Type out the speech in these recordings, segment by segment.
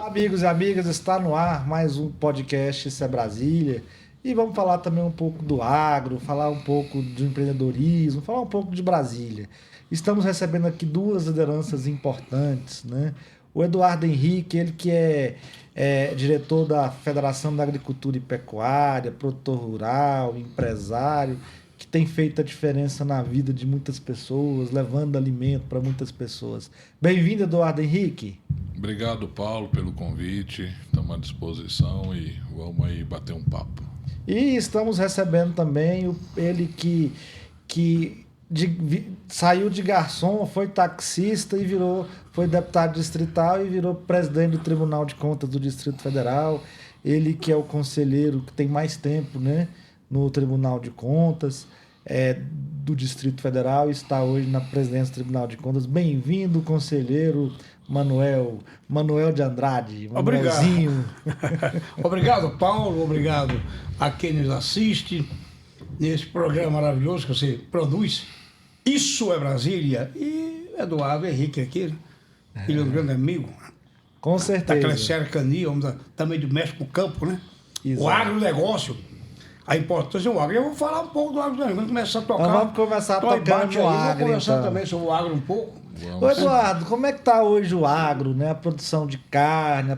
Amigos e amigas, está no ar mais um podcast Isso é Brasília. E vamos falar também um pouco do agro, falar um pouco do empreendedorismo, falar um pouco de Brasília. Estamos recebendo aqui duas lideranças importantes, né? O Eduardo Henrique, ele que é diretor da Federação da Agricultura e Pecuária, produtor rural, empresário, que tem feito a diferença na vida de muitas pessoas, levando alimento para muitas pessoas. Bem-vindo, Eduardo Henrique. Obrigado, Paulo, pelo convite. Estamos à disposição e vamos aí bater um papo. E estamos recebendo também ele saiu de garçom, foi taxista e foi deputado distrital e virou presidente do Tribunal de Contas do Distrito Federal. Ele que é o conselheiro que tem mais tempo, né, no Tribunal de Contas do Distrito Federal e está hoje na presidência do Tribunal de Contas. Bem-vindo, conselheiro Manuel de Andrade. Obrigado. Obrigado, Paulo. Obrigado a quem nos assiste nesse programa maravilhoso que você produz. Isso é Brasília. E Eduardo Henrique aqui, ele é um grande amigo. Com certeza. Daquela cercania, também do México Campo, né? Exato. O agronegócio. A importância do agro. Eu vou falar um pouco do agro, vamos começar a tocar. Então vamos começar a tocar no agro. Vamos conversar então também sobre o agro um pouco. Ô Eduardo, como é que está hoje o agro, né? A produção de carne,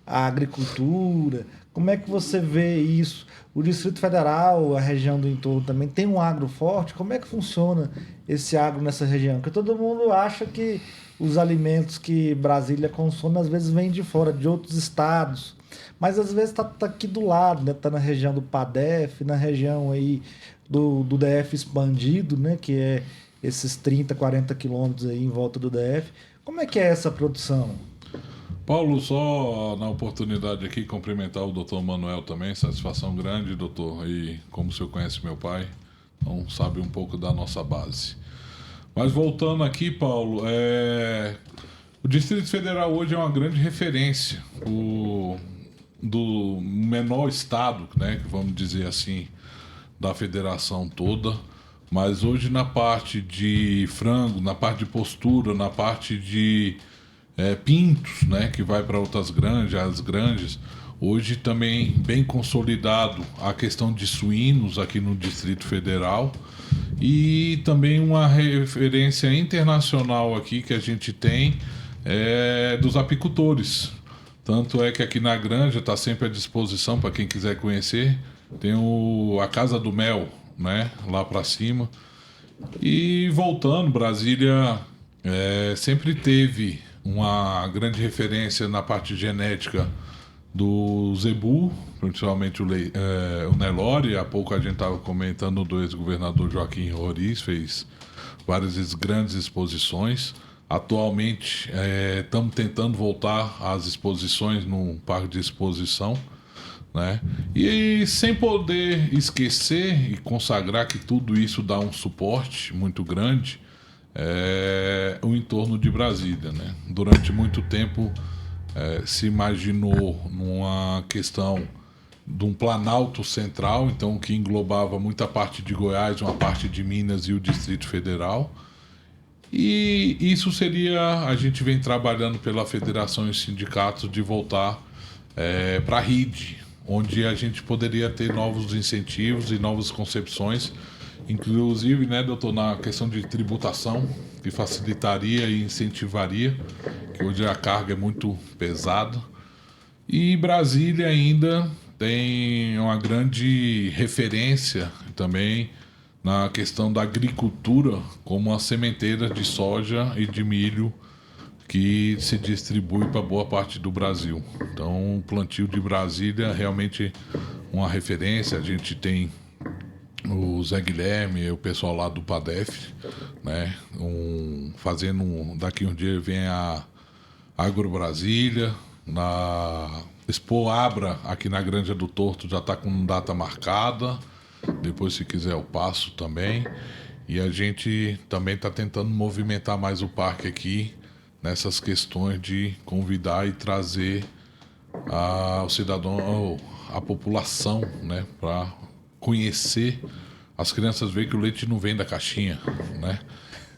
a agricultura, como é que você vê isso? O Distrito Federal, a região do entorno também tem um agro forte, como é que funciona esse agro nessa região? Porque todo mundo acha que os alimentos que Brasília consome às vezes vêm de fora, de outros estados, mas às vezes está aqui do lado, né? Está na região do PADEF, na região aí do DF expandido, né? Que é esses 30, 40 quilômetros aí em volta do DF. Como é que é essa produção? Paulo, só na oportunidade aqui cumprimentar o doutor Manuel também, satisfação grande, doutor, e como o senhor conhece meu pai, então sabe um pouco da nossa base. Mas voltando aqui, Paulo, o Distrito Federal hoje é uma grande referência do menor estado, né, vamos dizer assim, da federação toda. Mas hoje na parte de frango, na parte de postura, na parte de pintos, né, que vai para outras granjas, as granjas, hoje também bem consolidado a questão de suínos aqui no Distrito Federal e também uma referência internacional aqui que a gente tem dos apicultores. Tanto é que aqui na granja está sempre à disposição para quem quiser conhecer, tem a Casa do Mel, né, lá para cima. E voltando, Brasília sempre teve uma grande referência na parte genética do zebu, principalmente o Nelore. Há pouco a gente estava comentando do ex-governador Joaquim Roriz, fez várias grandes exposições. Atualmente estamos tentando voltar às exposições num parque de exposição, né? E sem poder esquecer e consagrar que tudo isso dá um suporte muito grande o entorno de Brasília, né? Durante muito tempo se imaginou numa questão de um planalto central, então que englobava muita parte de Goiás, uma parte de Minas e o Distrito Federal. E isso seria, a gente vem trabalhando pela federação e sindicatos de voltar para a RID, onde a gente poderia ter novos incentivos e novas concepções, inclusive, né, doutor, na questão de tributação, que facilitaria e incentivaria, que hoje a carga é muito pesada. E Brasília ainda tem uma grande referência também na questão da agricultura, como as sementeiras de soja e de milho que se distribui para boa parte do Brasil. Então, o plantio de Brasília é realmente uma referência. A gente tem o Zé Guilherme, o pessoal lá do PADEF, né? Daqui um dia vem a Agro Brasília, na Expo Abra, aqui na Granja do Torto, já está com data marcada. Depois, se quiser, eu passo também. E a gente também está tentando movimentar mais o parque aqui, nessas questões de convidar e trazer o cidadão, a população, né, para conhecer as crianças veem que o leite não vem da caixinha, né?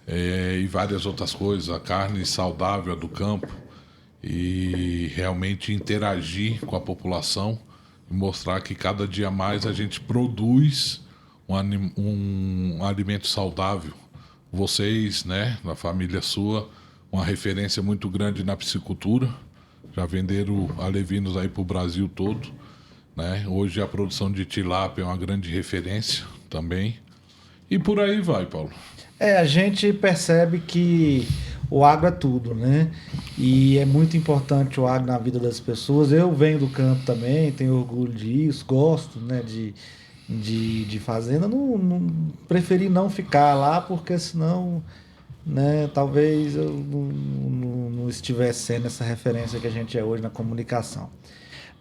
E várias outras coisas, a carne saudável do campo, e realmente interagir com a população e mostrar que cada dia mais a gente produz um alimento saudável. Vocês, né, na família sua, uma referência muito grande na piscicultura, já venderam alevinos aí para o Brasil todo, né? Hoje a produção de tilápia é uma grande referência também, e por aí vai, Paulo. A gente percebe que o agro é tudo, né? E é muito importante o agro na vida das pessoas. Eu venho do campo também, tenho orgulho disso, gosto, né, de fazenda. Preferi não ficar lá, porque senão, né, talvez eu não estivesse sendo essa referência que a gente é hoje na comunicação.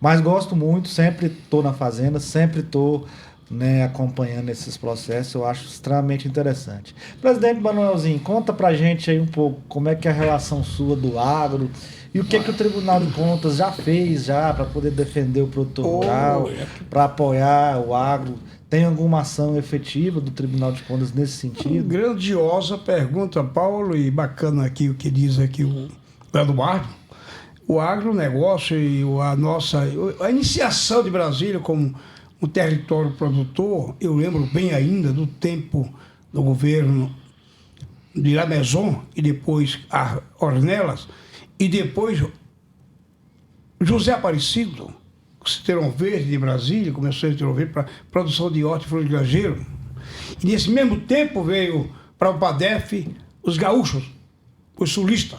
Mas gosto muito, sempre estou na fazenda, sempre estou, né, acompanhando esses processos, eu acho extremamente interessante. Presidente Manuelzinho, conta pra gente aí um pouco como é que é a relação sua do agro e o que o Tribunal de Contas já fez para poder defender o produtor rural, para apoiar o agro. Tem alguma ação efetiva do Tribunal de Contas nesse sentido? Grandiosa pergunta, Paulo, e bacana aqui o que diz aqui o Eduardo. O agronegócio e a iniciação de Brasília como um território produtor, eu lembro bem ainda do tempo do governo de La Maison e depois a Ornelas, e depois José Aparecido, Citerão Verde de Brasília, começou a Citerão Verde para produção de hortifruti granjeiro. E nesse mesmo tempo veio para o PADEF os gaúchos, os sulistas,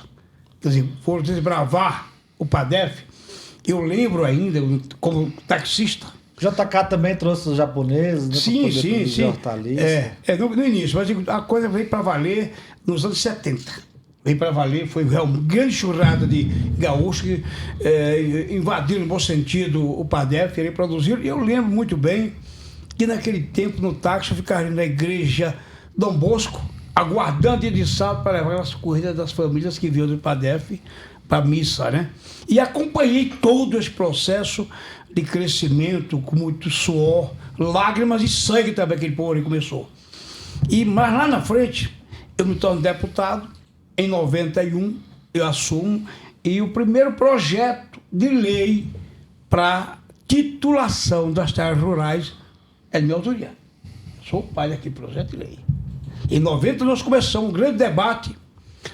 quer dizer, foram desbravar o PADEF. Eu lembro ainda, como taxista. JK também trouxe os japoneses, né? Sim. No início, mas a coisa veio para valer nos anos 70. Veio para valer, foi uma grande churrada de gaúchos que invadiram, no bom sentido, o PADEF, queriam produzir. E eu lembro muito bem que naquele tempo, no táxi, eu ficava na igreja Dom Bosco, aguardando dia de sábado para levar as corridas das famílias que vinham do PADEF para a missa, né? E acompanhei todo esse processo de crescimento, com muito suor, lágrimas e sangue também, aquele povo ali começou. Mas lá na frente, eu me torno deputado, em 91 eu assumo, e o primeiro projeto de lei para titulação das terras rurais é de minha autoria. Sou o pai daquele projeto de lei. Em 90 nós começamos um grande debate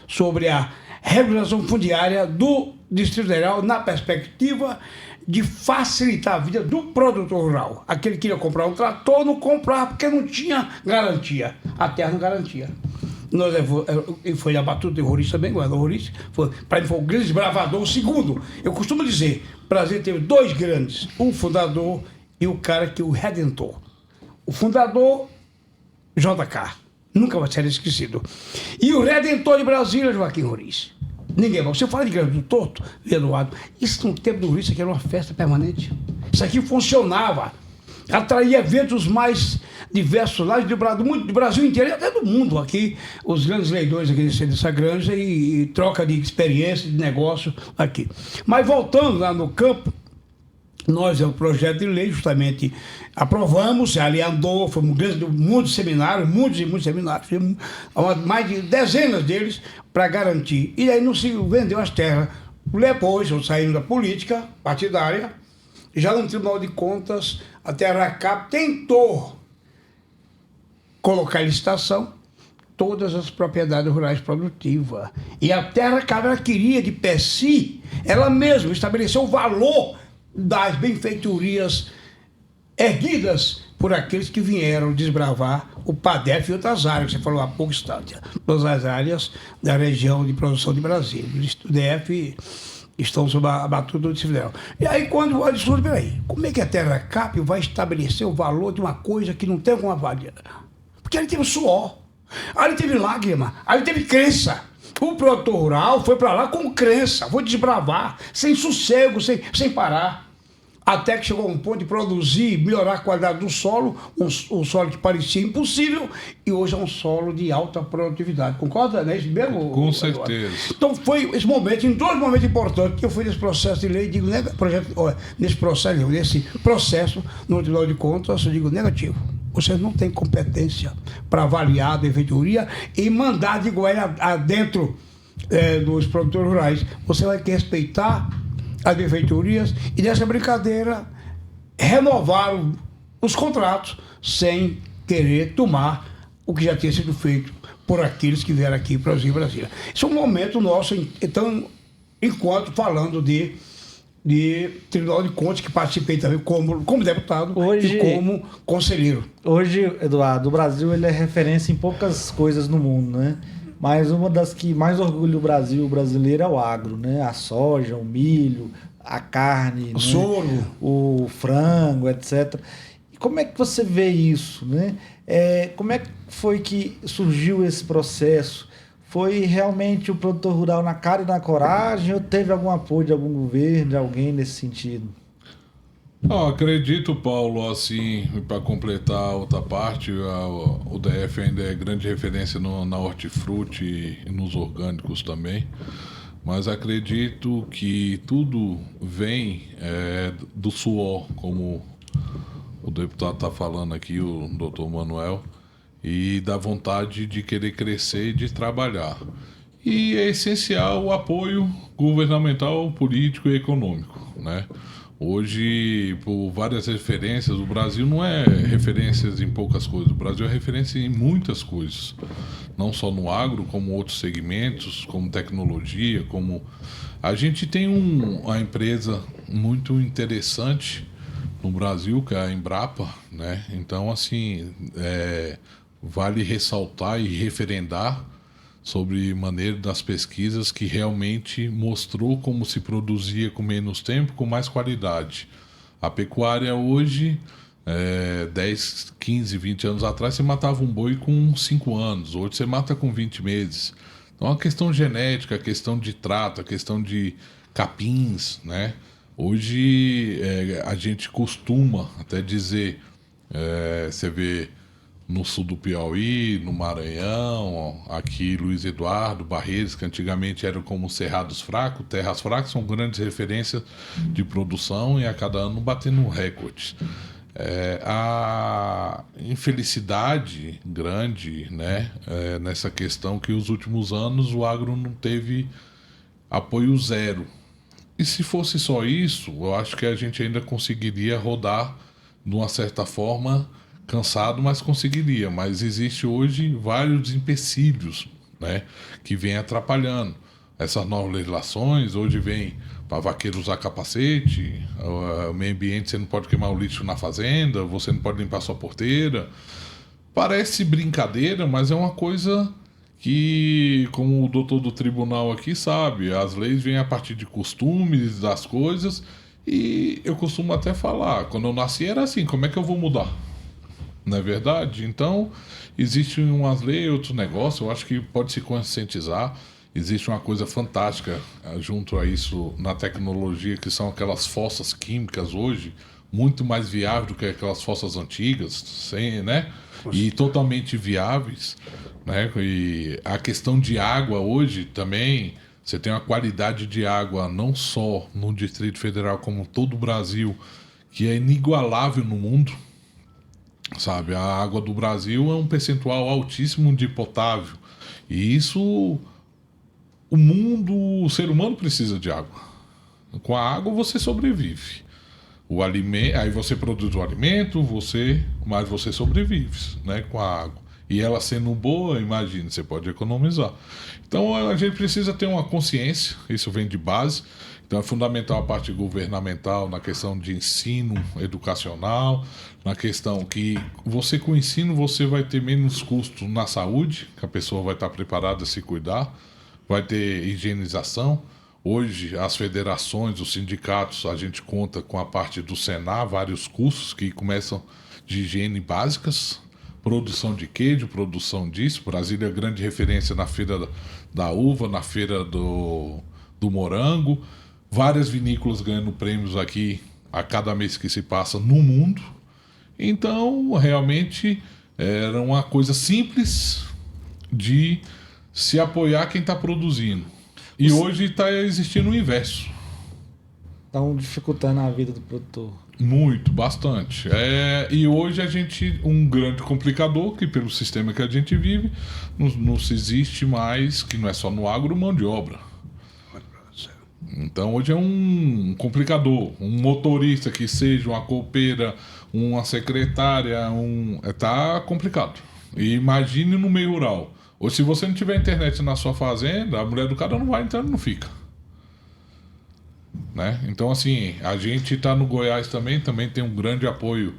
sobre a regularização fundiária do Distrito Federal na perspectiva de facilitar a vida do produtor rural. Aquele que queria comprar um trator não comprava porque não tinha garantia. A terra não garantia. E foi a batuta terrorista também, terrorista, para mim foi o grande desbravador. O segundo, eu costumo dizer, o Brasil teve dois grandes, o fundador e o cara que o redentor. O fundador, JK, nunca vai ser esquecido. E o redentor de Brasília, Joaquim Roriz. Ninguém vai. Você fala de Grande do Torto, Eduardo, isso no tempo do Roriz, isso aqui era uma festa permanente. Isso aqui funcionava. Atraía eventos mais diversos lá do Brasil inteiro e até do mundo aqui, os grandes leilões aqui dessa granja e troca de experiência, de negócio aqui. Mas voltando lá no campo, nós, é um projeto de lei, justamente aprovamos, ali andou, foi muitos seminários, muitos seminários, mais de dezenas deles para garantir. E aí não se vendeu as terras. Depois, saindo da política partidária, já no Tribunal de Contas, a TerraCap tentou colocar em licitação todas as propriedades rurais produtivas. E a TerraCap, ela queria, de per si, ela mesma estabeleceu o valor das benfeitorias erguidas por aqueles que vieram desbravar o PADEF e outras áreas, que você falou há pouco instante, todas as áreas da região de produção de Brasília. O DF estão sob a batuta do Distrito Federal. E aí, quando eu disse, peraí, como é que a TerraCap vai estabelecer o valor de uma coisa que não tem como avaliar? Porque ali teve suor, ali teve lágrima, ali teve crença. O produtor rural foi para lá com crença, foi desbravar, sem sossego, sem parar. Até que chegou a um ponto de produzir, melhorar a qualidade do solo, um solo que parecia impossível, e hoje é um solo de alta produtividade. Concorda, né? Isso mesmo? Com certeza. Então foi esse momento, em dois momentos importantes, que eu fui nesse processo de lei e digo, nesse processo no Tribunal de Contas, eu digo negativo. Você não tem competência para avaliar a benfeitoria e mandar de goela adentro dos produtores rurais. Você vai ter que respeitar as benfeitorias e nessa brincadeira renovar os contratos sem querer tomar o que já tinha sido feito por aqueles que vieram aqui para o Brasil. Esse é um momento nosso, então, enquanto falando de Tribunal de Contas, que participei também como deputado e como conselheiro. Hoje, Eduardo, o Brasil ele é referência em poucas coisas no mundo, né? Mas uma das que mais orgulha o Brasil, o brasileiro, é o agro, né? A soja, o milho, a carne, o soro, o frango, etc. E como é que você vê isso, né? Como é que foi que surgiu esse processo? Foi realmente o produtor rural na cara e na coragem ou teve algum apoio de algum governo, de alguém nesse sentido? Acredito, Paulo, assim, para completar outra parte, o DF ainda é grande referência na hortifruti e nos orgânicos também, mas acredito que tudo vem do suor, como o deputado está falando aqui, o doutor Manuel, e da vontade de querer crescer e de trabalhar. E é essencial o apoio governamental, político e econômico, né? Hoje, por várias referências, o Brasil não é referências em poucas coisas, o Brasil é referência em muitas coisas, não só no agro, como outros segmentos, como tecnologia, como... A gente tem uma empresa muito interessante no Brasil, que é a Embrapa, né? Então, assim, vale ressaltar e referendar sobre maneira das pesquisas que realmente mostrou como se produzia com menos tempo, com mais qualidade. A pecuária hoje, 10, 15, 20 anos atrás, você matava um boi com 5 anos, hoje você mata com 20 meses. Então a questão genética, a questão de trato, a questão de capins, né? Hoje a gente costuma até dizer, você vê no sul do Piauí, no Maranhão, aqui Luiz Eduardo, Barreiros, que antigamente eram como cerrados fracos, terras fracas, são grandes referências de produção e a cada ano batendo recordes. A infelicidade grande, né, nessa questão que os últimos anos o agro não teve apoio zero. E se fosse só isso, eu acho que a gente ainda conseguiria rodar de uma certa forma, cansado, mas conseguiria. Mas existe hoje vários empecilhos, né, que vêm atrapalhando. Essas novas legislações, hoje vem para vaqueiro usar capacete, o meio ambiente, você não pode queimar o lixo na fazenda, você não pode limpar sua porteira. Parece brincadeira, mas é uma coisa que, como o doutor do tribunal aqui sabe, as leis vêm a partir de costumes das coisas, e eu costumo até falar, quando eu nasci era assim, como é que eu vou mudar? Não é verdade? Então, existem umas leis, outros negócios, eu acho que pode se conscientizar. Existe uma coisa fantástica junto a isso na tecnologia, que são aquelas fossas químicas hoje, muito mais viáveis do que aquelas fossas antigas, sem, né? E totalmente viáveis, né? E a questão de água hoje também, você tem uma qualidade de água não só no Distrito Federal, como todo o Brasil, que é inigualável no mundo, sabe? A água do Brasil é um percentual altíssimo de potável, e isso... o ser humano precisa de água. Com a água você sobrevive. O alimento, aí você produz o alimento, mas você sobrevive, né, com a água. E ela sendo boa, imagine, você pode economizar. Então a gente precisa ter uma consciência, isso vem de base. Então é fundamental a parte governamental na questão de ensino educacional, na questão que você com o ensino você vai ter menos custo na saúde, que a pessoa vai estar preparada a se cuidar. Vai ter higienização. Hoje, as federações, os sindicatos, a gente conta com a parte do Senar, vários cursos que começam de higiene básicas, produção de queijo, produção disso. Brasília é grande referência na feira da uva, na feira do morango. Várias vinícolas ganhando prêmios aqui a cada mês que se passa no mundo. Então, realmente, era uma coisa simples de se apoiar quem está produzindo. E hoje está existindo o inverso. estão dificultando a vida do produtor. Muito, bastante. E hoje um grande complicador, que pelo sistema que a gente vive, não se existe mais, que não é só no agro, mão de obra. Então hoje é um complicador, um motorista que seja uma copeira, uma secretária, tá complicado. E imagine no meio rural. Ou se você não tiver internet na sua fazenda, a mulher do cara não vai, então não fica. Né? Então, assim, a gente está no Goiás também tem um grande apoio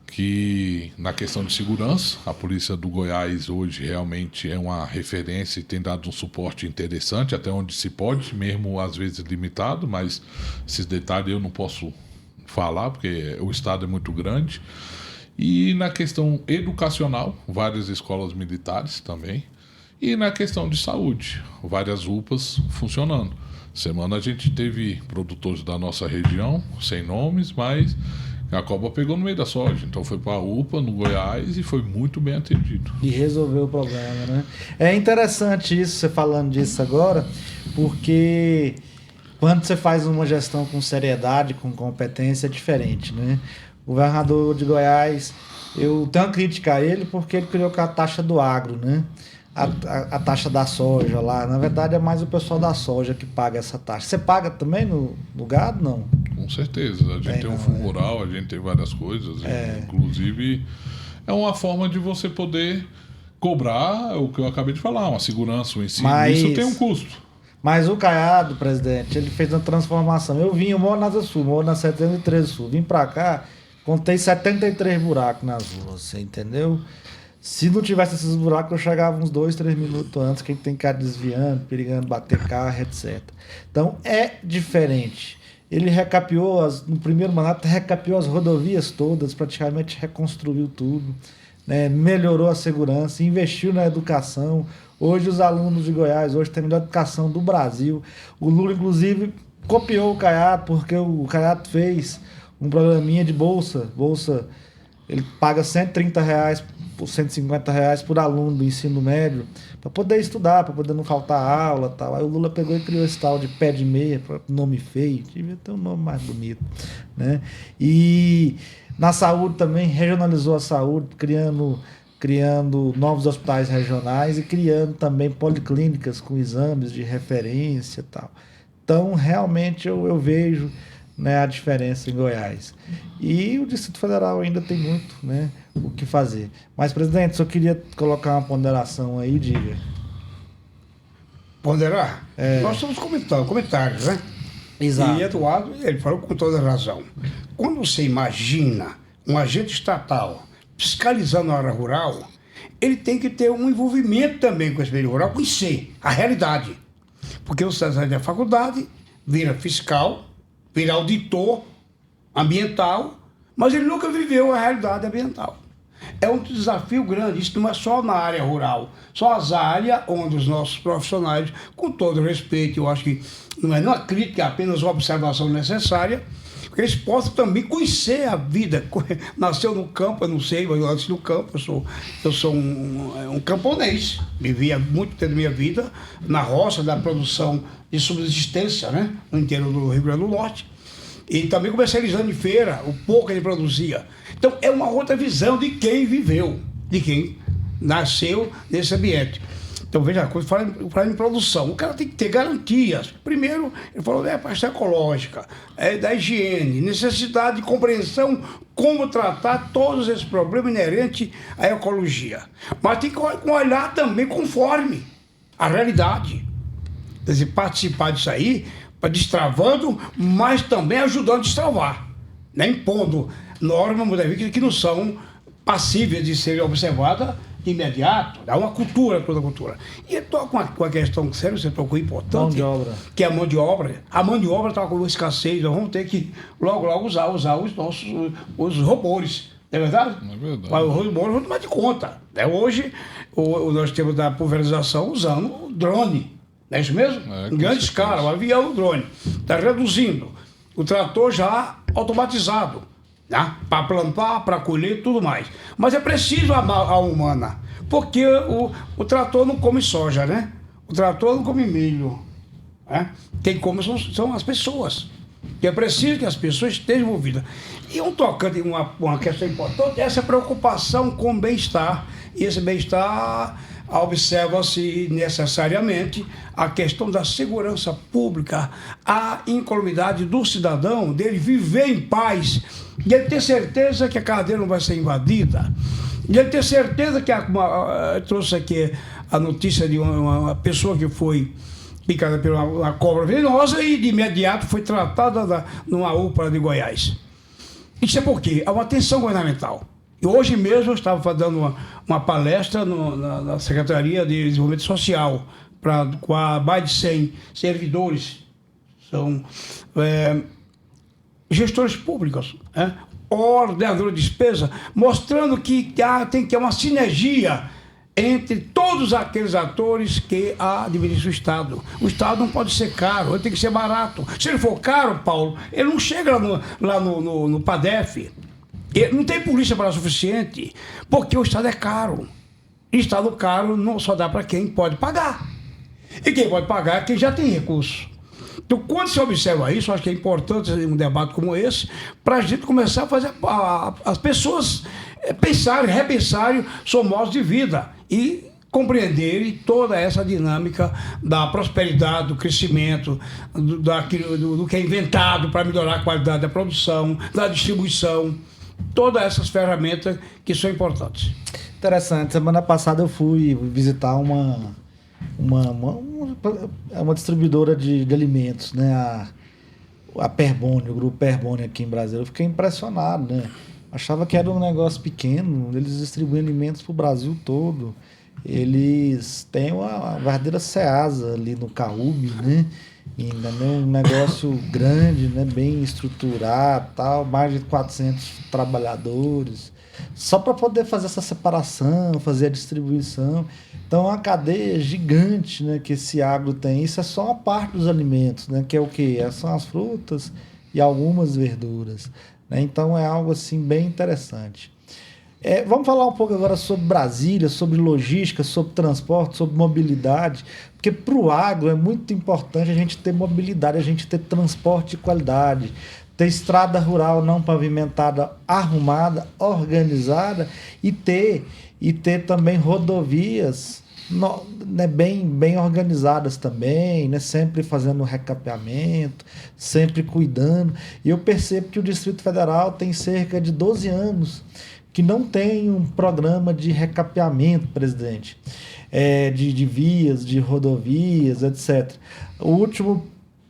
que na questão de segurança. A polícia do Goiás hoje realmente é uma referência e tem dado um suporte interessante, até onde se pode, mesmo às vezes limitado, mas esses detalhes eu não posso falar, porque o estado é muito grande. E na questão educacional, várias escolas militares também. E na questão de saúde, várias UPAs funcionando. Semana a gente teve produtores da nossa região, sem nomes, mas a cobra pegou no meio da soja. Então foi para a UPA, no Goiás, e foi muito bem atendido. E resolveu o problema, né? É interessante isso, você falando disso agora, porque quando você faz uma gestão com seriedade, com competência, é diferente, né? O governador de Goiás, eu tenho uma crítica a ele porque ele criou a taxa do agro, né? A taxa da soja lá. Na verdade, é mais o pessoal da soja que paga essa taxa. Você paga também no gado, não? Com certeza. A gente tem um fundo rural, a gente tem várias coisas. Inclusive, é uma forma de você poder cobrar o que eu acabei de falar, uma segurança, um ensino. Mas isso tem um custo. Mas o Caiado, presidente, ele fez uma transformação. Eu moro na Asa Sul, moro na 713 Sul. Vim pra cá, contei 73 buracos nas ruas, você entendeu? Se não tivesse esses buracos, eu chegava uns 2, 3 minutos antes, que tem cara desviando, perigando bater carro, etc. Então, é diferente. Ele recapeou, no primeiro mandato, recapeou as rodovias todas, praticamente reconstruiu tudo, né? Melhorou a segurança, investiu na educação. Hoje, os alunos de Goiás hoje têm a melhor educação do Brasil. O Lula, inclusive, copiou o Caiado, porque o Caiado fez um programinha de bolsa. Ele paga R$130 por R$150 por aluno do ensino médio para poder estudar, para poder não faltar aula e tal. Aí o Lula pegou e criou esse tal de pé de meia, nome feio, devia ter um nome mais bonito, né? E na saúde também regionalizou a saúde, criando novos hospitais regionais e criando também policlínicas com exames de referência e tal. Então, realmente, eu vejo, né, a diferença em Goiás. E o Distrito Federal ainda tem muito, né, o que fazer. Mas, presidente, só queria colocar uma ponderação aí, diga. Ponderar? Nós estamos comentários, né? Exato. E Eduardo, ele falou com toda razão. Quando você imagina um agente estatal fiscalizando a área rural, ele tem que ter um envolvimento também com esse meio rural, conhecer a realidade. Porque você sai da faculdade, vira fiscal, vira auditor ambiental, mas ele nunca viveu a realidade ambiental. É um desafio grande, isso não é só na área rural, só as áreas onde os nossos profissionais, com todo respeito, eu acho que não é uma crítica, é apenas uma observação necessária, que eles possam também conhecer a vida. Nasceu no campo, eu não sei, mas antes do campo, eu sou um camponês. Vivia muito tempo da minha vida na roça, da produção de subsistência, né? No interior do Rio Grande do Norte. E também comercializando em feira o pouco que ele produzia. Então, é uma outra visão de quem viveu, de quem nasceu nesse ambiente. Então, veja, quando fala em produção, o cara tem que ter garantias. Primeiro, ele falou da parte ecológica, da higiene, necessidade de compreensão, como tratar todos esses problemas inerentes à ecologia. Mas tem que olhar também conforme a realidade. Quer dizer, participar disso aí, destravando, mas também ajudando a destravar, né? Impondo normas que não são passíveis de serem observadas de imediato. Dá uma cultura, toda a cultura. E eu estou com a questão séria, você tocou importante, mão de obra. Que é a mão de obra. A mão de obra está com escassez, nós vamos ter que logo usar os robôs. Não é verdade? Não é verdade. Mas os robôs não tomar de conta. Hoje, nós temos da pulverização usando o drone. Não é isso mesmo? Em grande escala, o avião, o drone. Está reduzindo. O trator já automatizado, né? Para plantar, para colher, tudo mais. Mas é preciso a mão humana, porque o trator não come soja, né? O trator não come milho, né? Quem come são as pessoas. Que é preciso que as pessoas estejam envolvidas. E um tocante, uma questão importante, essa preocupação com o bem-estar. E esse bem-estar observa-se necessariamente a questão da segurança pública, a incolumidade do cidadão, dele viver em paz, de ele ter certeza que a casa dele não vai ser invadida, de ele ter certeza que trouxe aqui a notícia de uma pessoa que foi picada por uma cobra venenosa e de imediato foi tratada numa UPA de Goiás. Isso é porque há uma atenção governamental. E hoje mesmo eu estava dando uma palestra na Secretaria de Desenvolvimento Social com mais de 100 servidores, são gestores públicos, ordenadores de despesa, mostrando que tem que ter uma sinergia entre todos aqueles atores que administram o Estado. O Estado não pode ser caro, ele tem que ser barato. Se ele for caro, Paulo, ele não chega lá no PADEF. Não tem polícia para o suficiente, porque o Estado é caro. E Estado caro não só dá para quem pode pagar. E quem pode pagar é quem já tem recursos. Então, quando se observa isso, acho que é importante um debate como esse, para a gente começar a fazer as pessoas pensarem, repensarem seu modo de vida e compreenderem toda essa dinâmica da prosperidade, do crescimento, do que é inventado para melhorar a qualidade da produção, da distribuição, todas essas ferramentas que são importantes. Interessante. Semana passada eu fui visitar uma distribuidora de alimentos, né? A Perboni, o grupo Perboni aqui em Brasília. Eu fiquei impressionado, né? Achava que era um negócio pequeno, eles distribuem alimentos para o Brasil todo. Eles têm uma verdadeira Ceasa ali no Caúbe, né? E ainda é um negócio grande, né? Bem estruturado, tal, mais de 400 trabalhadores, só para poder fazer essa separação, fazer a distribuição. Então é uma cadeia gigante, né, que esse agro tem. Isso é só uma parte dos alimentos, né, que é o quê? São as frutas e algumas verduras, né? Então é algo assim bem interessante. Vamos falar um pouco agora sobre Brasília, sobre logística, sobre transporte, sobre mobilidade, porque para o agro é muito importante a gente ter mobilidade, a gente ter transporte de qualidade, ter estrada rural não pavimentada, arrumada, organizada e ter também rodovias né, bem organizadas também, né, sempre fazendo recapeamento, sempre cuidando. E eu percebo que o Distrito Federal tem cerca de 12 anos que não tem um programa de recapeamento, presidente, de vias, de rodovias, etc. O último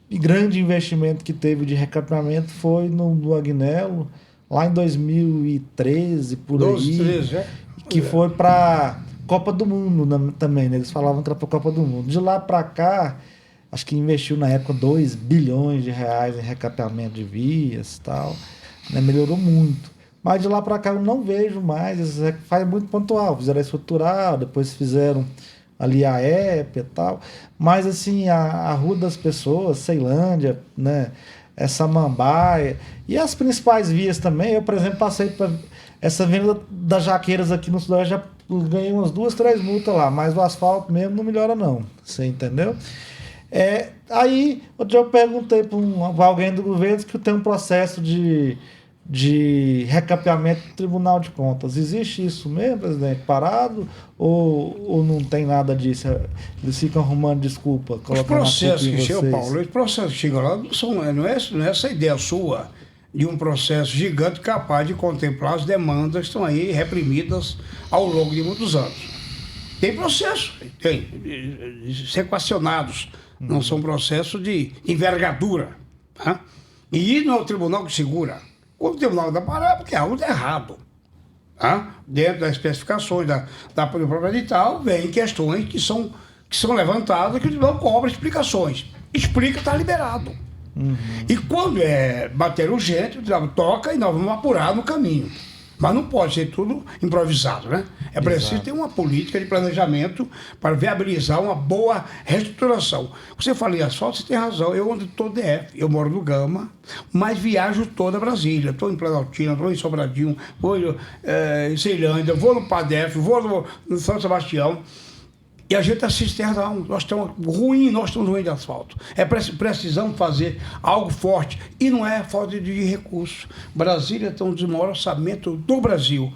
grande investimento que teve de recapeamento foi no Agnello, lá em 2013, por 12, aí, 13, que foi para Copa do Mundo também, né? Eles falavam que era para a Copa do Mundo. De lá para cá, acho que investiu na época 2 bilhões de reais em recapeamento de vias e tal, né? Melhorou muito. Mas de lá para cá eu não vejo mais, faz muito pontual, fizeram a estrutural, depois fizeram ali a EP e tal, mas assim, a Rua das Pessoas, Ceilândia, né, Samambaia, e as principais vias também, eu, por exemplo, passei para essa avenida das Jaqueiras aqui no Sudoeste, já ganhei umas 2, 3 multas lá, mas o asfalto mesmo não melhora não, você entendeu? Aí, outro dia eu perguntei para alguém do governo que tem um processo de recapeamento do Tribunal de Contas. Existe isso mesmo, presidente? Parado? Ou não tem nada disso? Eles ficam arrumando desculpa? Os processos que chegam, Paulo, os processos que chegam lá não é essa ideia sua de um processo gigante capaz de contemplar as demandas que estão aí reprimidas ao longo de muitos anos. Tem processos, tem ser questionados, não são processos de envergadura. Tá? E ir no tribunal que segura. O Tribunal da Pará, porque algo está errado. Tá? Dentro das especificações da própria edital, vem questões que são levantadas que o Tribunal cobra explicações. Explica, está liberado. Uhum. E quando é bater urgente, o Tribunal toca e nós vamos apurar no caminho. Mas não pode ser tudo improvisado, né? É preciso ter uma política de planejamento para viabilizar uma boa reestruturação. Você fala em asfalto, você tem razão. Eu ando todo DF, eu moro no Gama, mas viajo toda Brasília. Estou em Planaltina, estou em Sobradinho, vou em Ceilândia, vou no PADEF, vou no São Sebastião. E a gente assiste, não, nós estamos ruim de asfalto. Precisamos fazer algo forte. E não é falta de recursos. Brasília tem um dos maiores orçamentos do Brasil.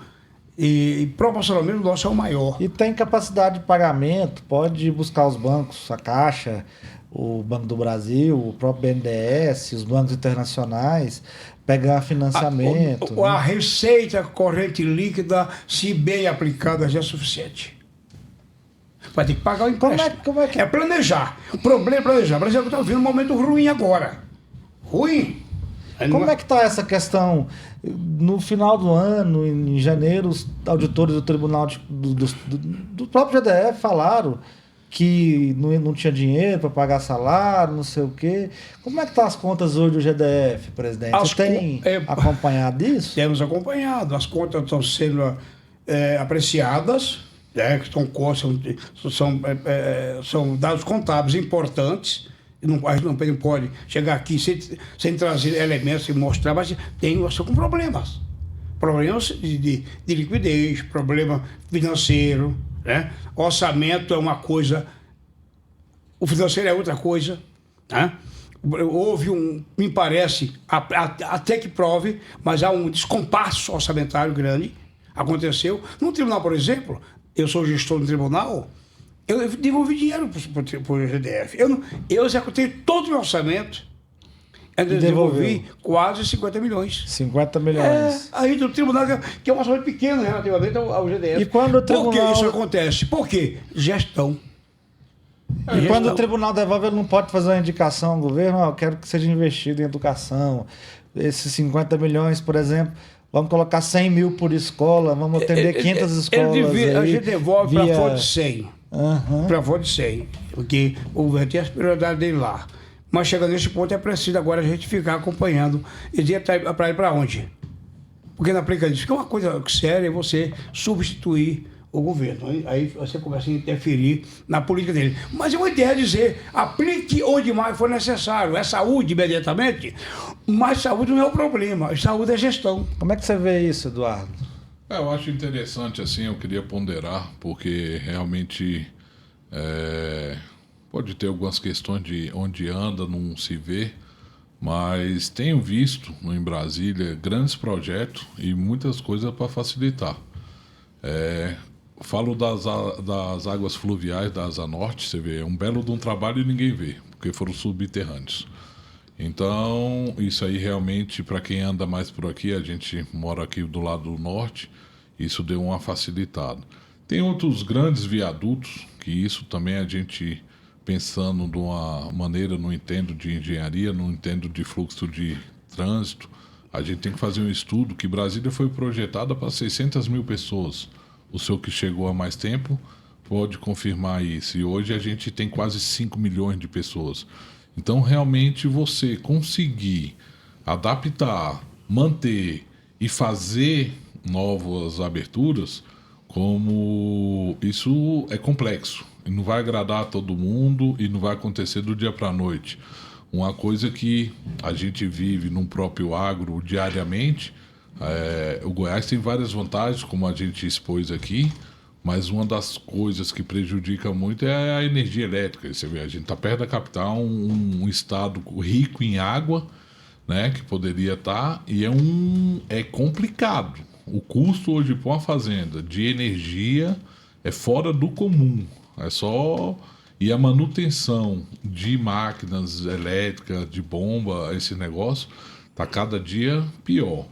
E proporcionalmente o nosso é o maior. E tem capacidade de pagamento, pode buscar os bancos, a Caixa, o Banco do Brasil, o próprio BNDES, os bancos internacionais, pegar financiamento. A receita corrente líquida, se bem aplicada, já é suficiente. Vai ter que pagar o empréstimo. Como é que... É planejar. O problema é planejar. O Brasil está vivendo um momento ruim agora. Ruim. Como é que está essa questão? No final do ano, em janeiro, os auditores do Tribunal do próprio GDF falaram que não tinha dinheiro para pagar salário, não sei o quê. Como é que estão as contas hoje do GDF, presidente? Você tem acompanhado isso? Temos acompanhado. As contas estão sendo apreciadas, que são dados contábeis importantes. A gente não pode chegar aqui sem trazer elementos e mostrar, mas nós estamos com problemas. Problemas de liquidez, problema financeiro, né? Orçamento é uma coisa, o financeiro é outra coisa, né? Houve me parece, até que prove, mas há um descompasso orçamentário grande, aconteceu. No tribunal, por exemplo, eu sou gestor do tribunal, eu devolvi dinheiro para o GDF. Eu executei todo o meu orçamento. Eu devolvi quase 50 milhões. 50 milhões. Aí do tribunal, que é um orçamento pequeno relativamente ao GDF. E quando o tribunal... Por que isso acontece? Por quê? Gestão. E quando o tribunal devolve, ele não pode fazer uma indicação ao governo, eu quero que seja investido em educação. Esses 50 milhões, por exemplo... Vamos colocar 100 mil por escola, vamos atender 500 escolas. A gente devolve para fora de 100. Uhum. Para fora de 100. Porque o governo tem as prioridades dele lá. Mas chegando nesse ponto é preciso agora a gente ficar acompanhando. E dizer para ir para onde? Porque na aplicação disso, que é uma coisa séria, é você substituir o governo. Aí você começa a interferir na política dele. Mas uma ideia é dizer, aplique onde mais for necessário. É saúde imediatamente, mas saúde não é o problema. Saúde é gestão. Como é que você vê isso, Eduardo? Eu acho interessante, assim, eu queria ponderar, porque realmente pode ter algumas questões de onde anda, não se vê, mas tenho visto em Brasília grandes projetos e muitas coisas para facilitar. Falo das águas fluviais da Asa Norte, você vê, é um belo de um trabalho e ninguém vê, porque foram subterrâneos. Então, isso aí realmente, para quem anda mais por aqui, a gente mora aqui do lado do norte, isso deu uma facilitada. Tem outros grandes viadutos, que isso também a gente, pensando de uma maneira, não entendo de engenharia, não entendo de fluxo de trânsito, a gente tem que fazer um estudo que Brasília foi projetada para 600 mil pessoas. O senhor que chegou há mais tempo pode confirmar isso. E hoje a gente tem quase 5 milhões de pessoas. Então, realmente, você conseguir adaptar, manter e fazer novas aberturas, como isso é complexo. E não vai agradar a todo mundo e não vai acontecer do dia para a noite. Uma coisa que a gente vive no próprio agro diariamente, o Goiás tem várias vantagens, como a gente expôs aqui, mas uma das coisas que prejudica muito é a energia elétrica. Você vê, a gente está perto da capital, um estado rico em água, né, que poderia estar, e é complicado. O custo hoje para uma fazenda de energia é fora do comum. E a manutenção de máquinas elétricas, de bomba, esse negócio, está cada dia pior.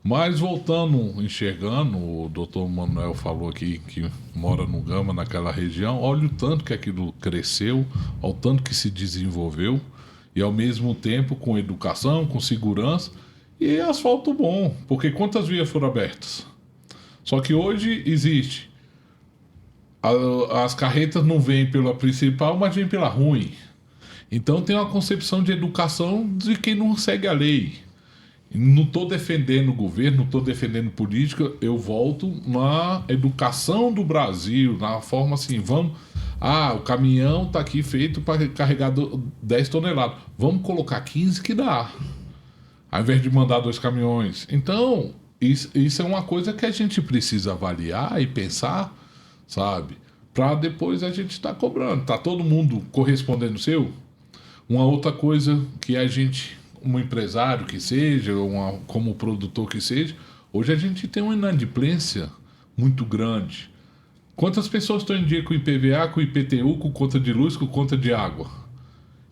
Mas voltando, enxergando, o doutor Manuel falou aqui que mora no Gama, naquela região, olha o tanto que aquilo cresceu, olha o tanto que se desenvolveu, e ao mesmo tempo com educação, com segurança, e asfalto bom, porque quantas vias foram abertas? Só que hoje existe, as carretas não vêm pela principal, mas vêm pela ruim. Então tem uma concepção de educação de quem não segue a lei. Não estou defendendo o governo, não estou defendendo política, eu volto na educação do Brasil, na forma assim, o caminhão está aqui feito para carregar 10 toneladas, vamos colocar 15 que dá, ao invés de mandar 2 caminhões. Então, isso é uma coisa que a gente precisa avaliar e pensar, sabe, para depois a gente estar cobrando. Tá todo mundo correspondendo o seu? Uma outra coisa que a gente, um empresário que seja, como produtor que seja, hoje a gente tem uma inadimplência muito grande. Quantas pessoas estão em dia com IPVA, com IPTU, com conta de luz, com conta de água?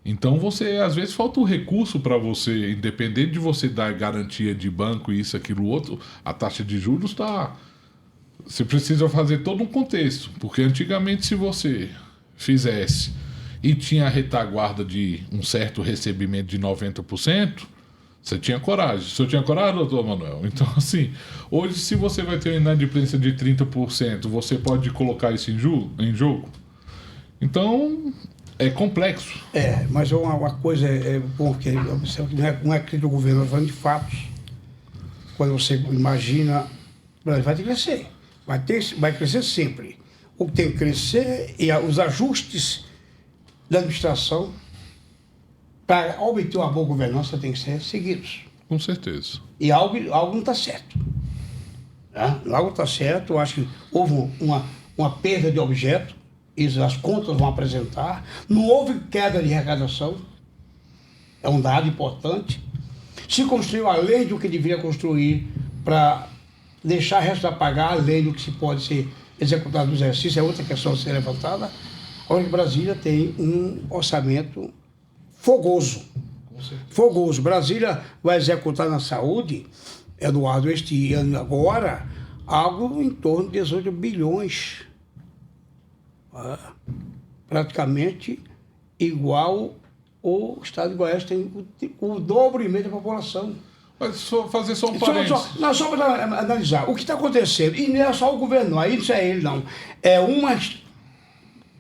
Então às vezes falta um recurso para você, independente de você dar garantia de banco, isso, aquilo, outro, a taxa de juros está... Você precisa fazer todo um contexto, porque antigamente se você fizesse e tinha a retaguarda de um certo recebimento de 90%, você tinha coragem. O senhor tinha coragem, doutor Manuel? Então, assim, hoje se você vai ter uma inadimplência de 30%, você pode colocar isso em jogo? Então, é complexo. Mas uma coisa bom, que não é crítica do governo, falando de fatos. Quando você imagina, o Brasil vai ter que crescer. Vai crescer sempre. O que tem que crescer e os ajustes da administração para obter uma boa governança tem que ser seguidos. Com certeza. E algo não está certo. Tá? Algo está certo, eu acho que houve uma perda de objeto, isso as contas vão apresentar. Não houve queda de arrecadação, é um dado importante. Se construiu além do que deveria construir para deixar o resto a pagar, além do que se pode ser executado no exercício, é outra questão a ser levantada. Olha que Brasília tem um orçamento fogoso. Fogoso. Brasília vai executar na saúde, Eduardo, este ano agora, algo em torno de 18 bilhões. Praticamente igual o estado de Goiás tem o dobro e meio da população. Mas fazer só um parênteses. Só para analisar o que está acontecendo. E não é só o governo, não. Aí não é ele, não. É uma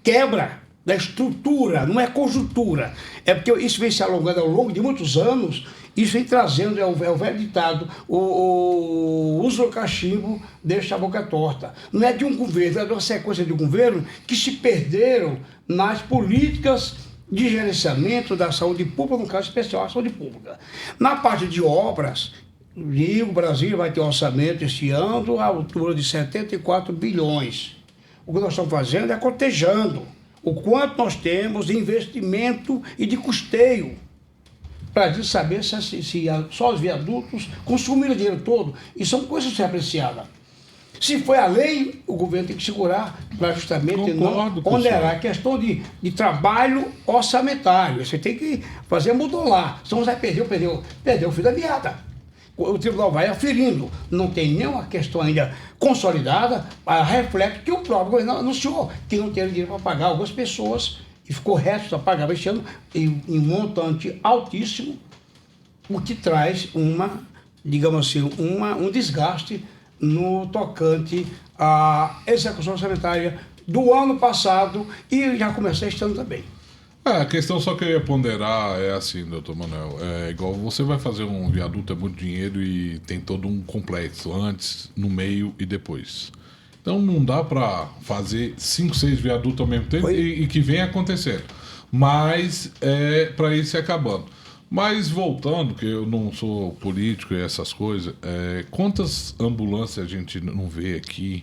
quebra da estrutura, não é conjuntura. É porque isso vem se alongando ao longo de muitos anos, isso vem trazendo, é o velho ditado, o uso do cachimbo deixa a boca torta. Não é de um governo, é de uma sequência de governo que se perderam nas políticas de gerenciamento da saúde pública, no caso especial a saúde pública. Na parte de obras, o Brasil vai ter um orçamento este ano à altura de 74 bilhões. O que nós estamos fazendo é cotejando o quanto nós temos de investimento e de custeio, para a gente saber se só os viadutos consumiram o dinheiro todo. E são coisas a ser apreciadas. Se foi além, o governo tem que segurar para justamente não onerar a questão de trabalho orçamentário. Você tem que fazer modular. Senão você vai perder o fio da meada. O tribunal vai aferindo. Não tem nenhuma questão ainda consolidada para reflexo que o próprio governo anunciou que não tem dinheiro para pagar algumas pessoas e ficou resto a pagar este ano em um montante altíssimo, o que traz digamos assim, um desgaste no tocante à execução orçamentária do ano passado e já começou este ano também. A questão só que eu ia ponderar é assim, doutor Manuel, é igual você vai fazer um viaduto, é muito dinheiro e tem todo um complexo, antes, no meio e depois. Então não dá para fazer 5, 6 viadutos ao mesmo tempo e que vem acontecendo. Mas é para ir se acabando. Mas voltando, que eu não sou político e essas coisas, quantas ambulâncias a gente não vê aqui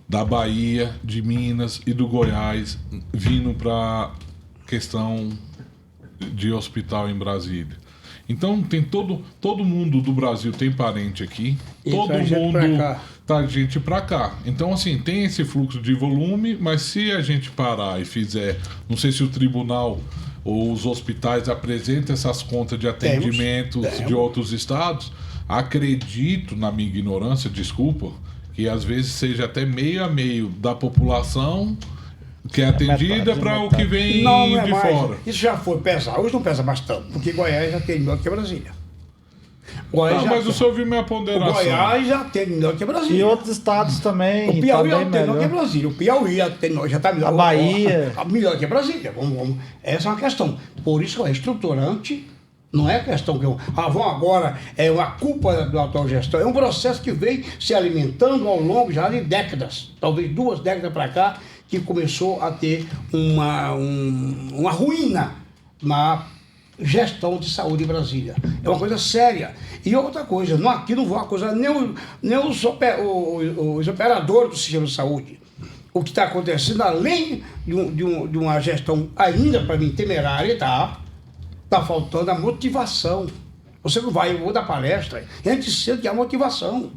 da Bahia, de Minas e do Goiás vindo para questão de hospital em Brasília? Então tem todo mundo do Brasil tem parente aqui, todo mundo tá gente para cá. Então assim, tem esse fluxo de volume, mas se a gente parar e fizer, não sei se o tribunal ou os hospitais apresentam essas contas de atendimentos de outros estados, acredito, na minha ignorância, desculpa, que às vezes seja até meio a meio da população que é atendida para o que vem de fora. Isso já foi pesar. Hoje não pesa mais tanto, porque Goiás já tem melhor que Brasília. Mas o senhor viu minha ponderação. O Goiás já tem melhor que Brasília. E outros estados também. O Piauí já tem melhor que Brasília. O Piauí já está melhor. A Bahia. Melhor que Brasília. Essa é uma questão. Por isso que é estruturante. Não é questão que vão agora, é uma culpa da atual gestão. É um processo que vem se alimentando ao longo já de décadas. Talvez 2 décadas para cá, que começou a ter uma ruína na gestão de saúde em Brasília. É uma coisa séria. E outra coisa, aqui não vou acusar nem os operadores do sistema de saúde. o que está acontecendo, além de uma gestão ainda, para mim, temerária, tá faltando a motivação. Você não vai, eu vou dar palestra, a gente sente que a motivação,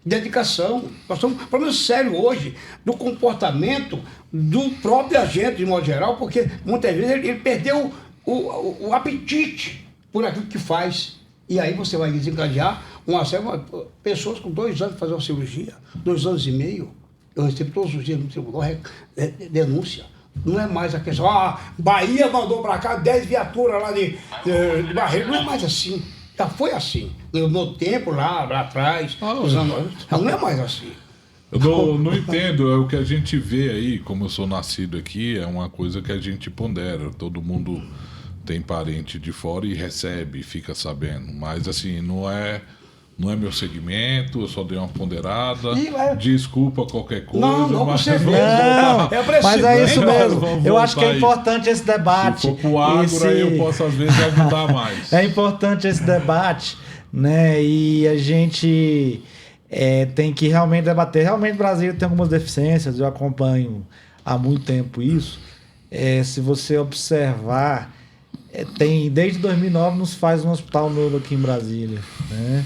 dedicação. Nós estamos com um problema sério hoje do comportamento do próprio agente, de modo geral, porque muitas vezes ele perdeu o apetite por aquilo que faz. E aí você vai desencadear pessoas com 2 anos de fazer uma cirurgia, 2 anos e meio. Eu recebo todos os dias no tribunal denúncia. Não é mais a questão, Bahia mandou para cá 10 viaturas lá de Barreiro. Não é mais assim. Já foi assim. No meu tempo, lá atrás, não é mais assim. Eu não entendo, é o que a gente vê aí, como eu sou nascido aqui, é uma coisa que a gente pondera. Todo mundo tem parente de fora e recebe, fica sabendo. Mas assim, não é meu segmento, eu só dei uma ponderada. Desculpa qualquer coisa. Não, mas você vê. Mas é isso mesmo. Eu acho que é importante esse debate. Se for pro agro, aí eu posso às vezes ajudar mais. É importante esse debate, né? E a gente tem que realmente debater. Realmente o Brasil tem algumas deficiências, eu acompanho há muito tempo isso. Se você observar, desde 2009 nos faz um hospital novo aqui em Brasília, né?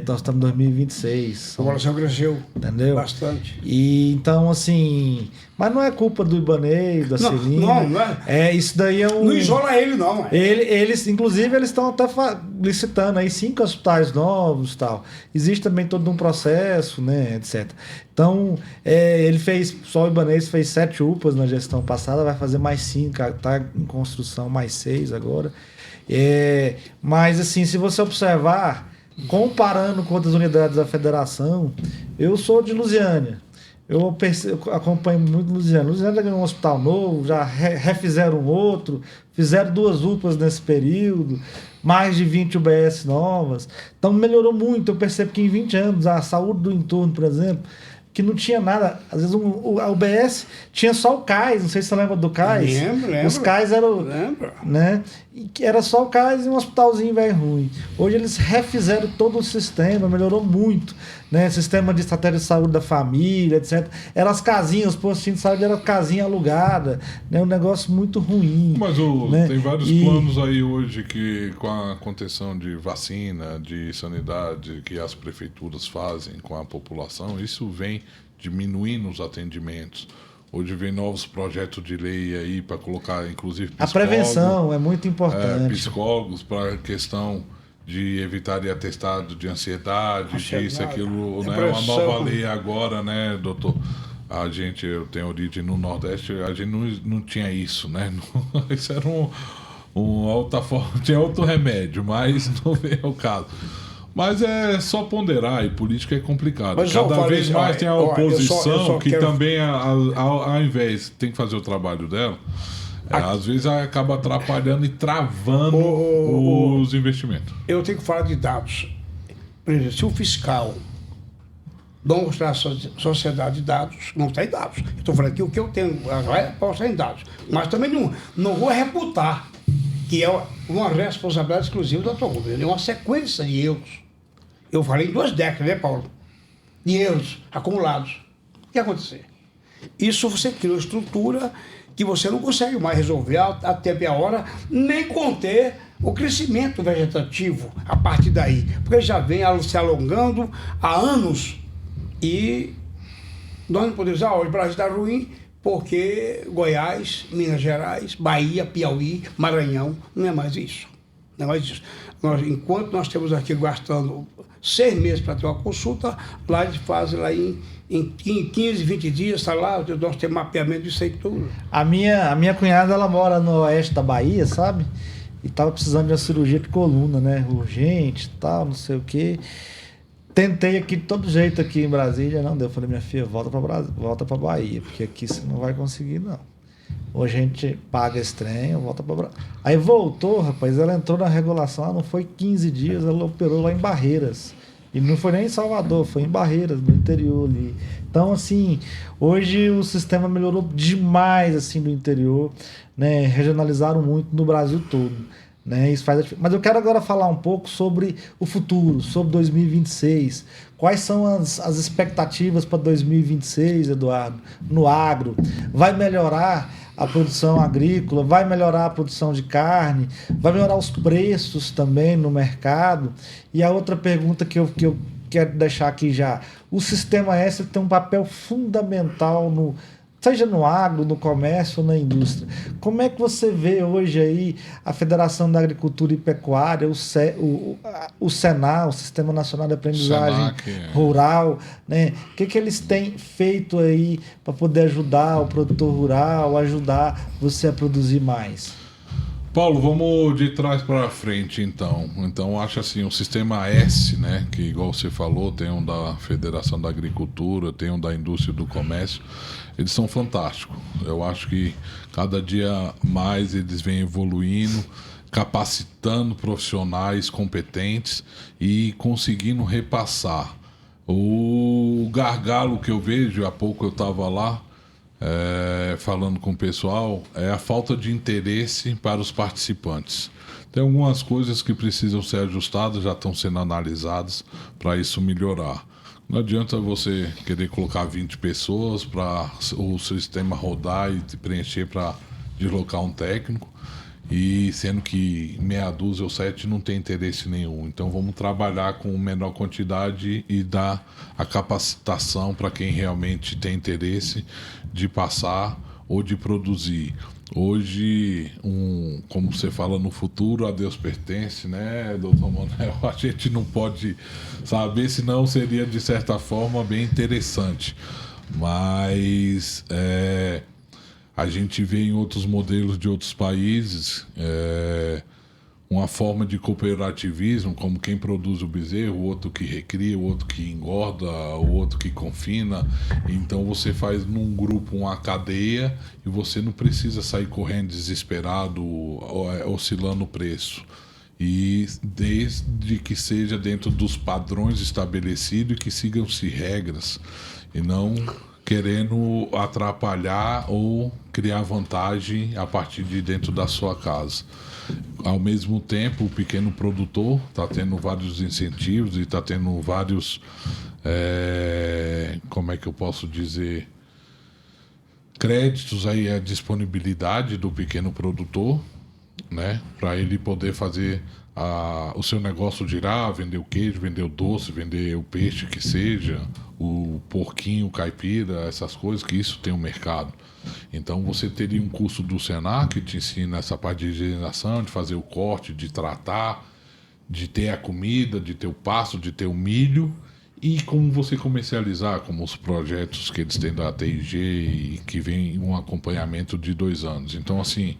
Nós estamos em 2026. A população cresceu, entendeu? Bastante. E então, assim... Mas não é culpa do Ibanez, da Celina. Não é. Isso daí é um... Não isola ele, não. Inclusive, eles estão até licitando aí 5 hospitais novos e tal. Existe também todo um processo, né, etc. Então, só o Ibanez fez 7 UPAs na gestão passada, vai fazer mais 5, está em construção mais 6 agora. Mas, assim, se você observar... Comparando com outras unidades da federação, eu sou de Lusiânia. Eu acompanho muito Lusiânia. Lusiânia ganhou um hospital novo, já refizeram outro, fizeram 2 UPAs nesse período, mais de 20 UBS novas. Então melhorou muito. Eu percebo que em 20 anos a saúde do entorno, por exemplo, que não tinha nada. Às vezes a UBS tinha só o CAIS, não sei se você lembra do CAIS. Lembro. Os CAIS eram... Lembro. Né? E era só o CAIS e um hospitalzinho velho ruim. Hoje eles refizeram todo o sistema, melhorou muito. Né? Sistema de estratégia de saúde da família, etc. Eram as casinhas, os postinhos de saúde era casinha alugada. Né? Um negócio muito ruim. Mas né? Tem vários planos aí hoje que, com a contenção de vacina, de sanidade que as prefeituras fazem com a população, isso vem diminuindo os atendimentos. Hoje vem novos projetos de lei aí para colocar, inclusive, a prevenção é muito importante. Psicólogos para a questão de evitar atestado de ansiedade, disso, aquilo, né? Uma nova lei agora, né, doutor? Eu tenho origem no Nordeste, a gente não tinha isso, né? Isso era tinha outro remédio, mas não veio ao caso. Mas é só ponderar, e política é complicado. Mas cada vez mais tem a oposição que também, ao invés, tem que fazer o trabalho dela, às vezes acaba atrapalhando e travando os investimentos. Eu tenho que falar de dados. Por exemplo, se o fiscal não mostrar a sociedade de dados, não está em dados. Eu estou falando aqui o que eu tenho, posso estar em dados. Mas também não vou reputar que é uma responsabilidade exclusiva do atual governo. É uma sequência de erros. Eu falei em 2 décadas, né, Paulo? De erros acumulados. O que ia acontecer? Isso você cria uma estrutura que você não consegue mais resolver a tempo e a hora, nem conter o crescimento vegetativo a partir daí. Porque já vem se alongando há anos e nós não podemos dizer, o Brasil está ruim porque Goiás, Minas Gerais, Bahia, Piauí, Maranhão, não é mais isso. Não é mais isso. Enquanto nós temos aqui gastando 6 meses para ter uma consulta, lá eles fazem lá em 15, 20 dias, está lá, nós temos mapeamento disso aí tudo. A minha cunhada, ela mora no oeste da Bahia, sabe? E estava precisando de uma cirurgia de coluna, né? Urgente e tal, não sei o quê. Tentei aqui de todo jeito aqui em Brasília, não deu. Eu falei, minha filha, volta para Bahia, porque aqui você não vai conseguir, não. Ou a gente paga esse trem, volta para Brasília. Aí voltou, rapaz, ela entrou na regulação, não foi 15 dias, ela operou lá em Barreiras. E não foi nem em Salvador, foi em Barreiras, no interior ali. Então, assim, hoje o sistema melhorou demais, assim, no interior, né? Regionalizaram muito no Brasil todo. né? Isso faz a diferença. Mas eu quero agora falar um pouco sobre o futuro, sobre 2026. Quais são as expectativas para 2026, Eduardo, no agro? Vai melhorar a produção agrícola? Vai melhorar a produção de carne? Vai melhorar os preços também no mercado? E a outra pergunta que eu quero deixar aqui já: o Sistema S tem um papel fundamental seja no agro, no comércio ou na indústria. Como é que você vê hoje aí a Federação da Agricultura e Pecuária, o Senar, o Sistema Nacional de Aprendizagem Rural, né? O que eles têm feito aí para poder ajudar o produtor rural, ajudar você a produzir mais? Paulo, vamos de trás para frente, então. Então, acho assim, o Sistema S, né, que igual você falou, tem um da Federação da Agricultura, tem um da Indústria e do Comércio, eles são fantásticos. Eu acho que cada dia mais eles vêm evoluindo, capacitando profissionais competentes e conseguindo repassar. O gargalo que eu vejo, há pouco eu estava lá, falando com o pessoal, é a falta de interesse para os participantes. Tem algumas coisas que precisam ser ajustadas, já estão sendo analisadas para isso melhorar. Não adianta você querer colocar 20 pessoas para o sistema rodar e preencher para deslocar um técnico, e sendo que meia dúzia ou 7 não tem interesse nenhum. Então vamos trabalhar com menor quantidade e dar a capacitação para quem realmente tem interesse de passar ou de produzir. Hoje, como você fala, no futuro a Deus pertence, né, doutor Manuel? A gente não pode saber, senão seria de certa forma bem interessante. Mas a gente vê em outros modelos de outros países uma forma de cooperativismo, como quem produz o bezerro, o outro que recria, o outro que engorda, o outro que confina. Então você faz num grupo uma cadeia e você não precisa sair correndo desesperado, oscilando o preço. E desde que seja dentro dos padrões estabelecidos e que sigam-se regras, e não querendo atrapalhar ou criar vantagem a partir de dentro da sua casa. Ao mesmo tempo, o pequeno produtor está tendo vários incentivos e está tendo vários, como é que eu posso dizer, créditos aí à disponibilidade do pequeno produtor, né, para ele poder fazer o seu negócio girar, vender o queijo, vender o doce, vender o peixe que seja, o porquinho, caipira, essas coisas, que isso tem um mercado. Então você teria um curso do Senar que te ensina essa parte de higienização, de fazer o corte, de tratar, de ter a comida, de ter o pasto, de ter o milho, e como você comercializar, como os projetos que eles têm da TIG e que vem um acompanhamento de 2 anos. Então, assim,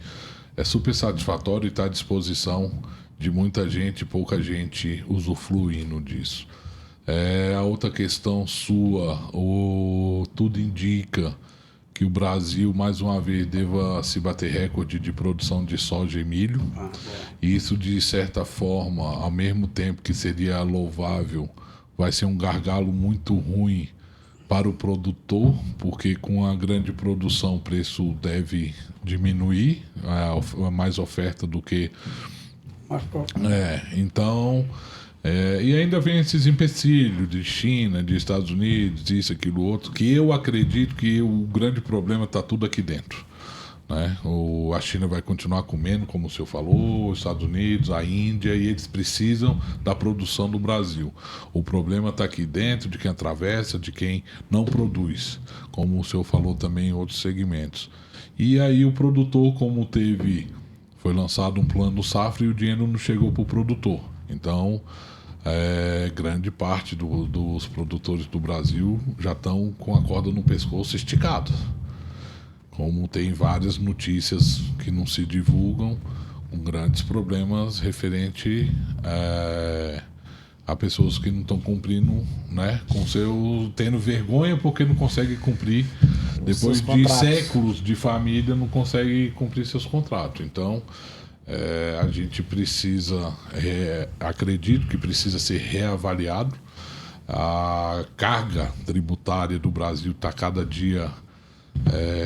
é super satisfatório e está à disposição de muita gente, pouca gente usufruindo disso. A outra questão sua, tudo indica que o Brasil, mais uma vez, deva se bater recorde de produção de soja e milho. E isso, de certa forma, ao mesmo tempo que seria louvável, vai ser um gargalo muito ruim para o produtor, porque com a grande produção o preço deve diminuir, mais oferta do que... Então... e ainda vem esses empecilhos de China, de Estados Unidos, isso, aquilo, outro, que eu acredito que o grande problema está tudo aqui dentro, né? A China vai continuar comendo, como o senhor falou, os Estados Unidos, a Índia, e eles precisam da produção do Brasil. O problema está aqui dentro, de quem atravessa, de quem não produz, como o senhor falou também em outros segmentos. E aí o produtor, como foi lançado um plano safra e o dinheiro não chegou para o produtor. Então, grande parte dos produtores do Brasil já estão com a corda no pescoço esticada. Como tem várias notícias que não se divulgam, com grandes problemas referente a pessoas que não estão cumprindo, né, tendo vergonha porque não conseguem cumprir, depois de séculos de família, não conseguem cumprir seus contratos. Então, a gente precisa, acredito que precisa ser reavaliado. A carga tributária do Brasil está cada dia